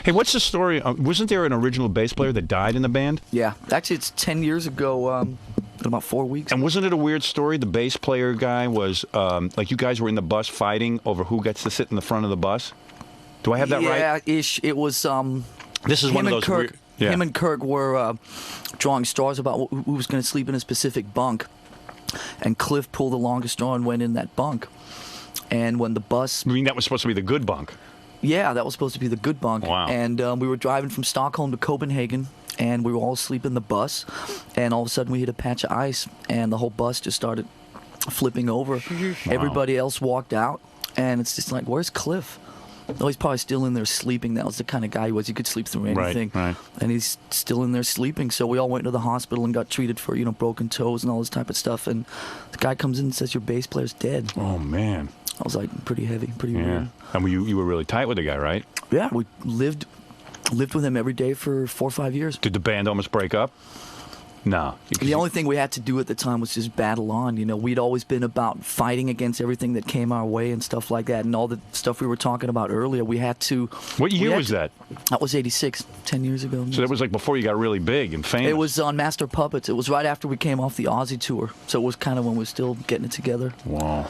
Hey, what's the story? Wasn't there an original bass player that died in the band? Yeah, actually, it's 10 years ago. In about 4 weeks. And wasn't it a weird story? The bass player guy was like, you guys were in the bus fighting over who gets to sit in the front of the bus. Do I have that right? Yeah, ish. It was. This is one of those. Kirk, yeah. Him and Kirk were drawing straws about who was going to sleep in a specific bunk, and Cliff pulled the longest straw and went in that bunk. And when the bus. I mean, that was supposed to be the good bunk. Yeah, that was supposed to be the good bunk. Wow. And we were driving from Stockholm to Copenhagen, and we were all asleep in the bus, and all of a sudden we hit a patch of ice, and the whole bus just started flipping over. Wow. Everybody else walked out, and it's just like, where's Cliff? Oh, he's probably still in there sleeping. That was the kind of guy he was. He could sleep through anything. Right. And he's still in there sleeping. So we all went to the hospital and got treated for, broken toes and all this type of stuff. And the guy comes in and says, your bass player's dead. Oh, man. I was like, pretty heavy, pretty weird. And you were really tight with the guy, right? Yeah, we lived with him every day for 4 or 5 years. Did the band almost break up? No. The only thing we had to do at the time was just battle on. We'd always been about fighting against everything that came our way and stuff like that. And all the stuff we were talking about earlier, we had to... What year was that? That was 86, 10 years ago. So that was like before you got really big and famous. It was on Master Puppets. It was right after we came off the Aussie tour. So it was kind of when we were still getting it together. Wow.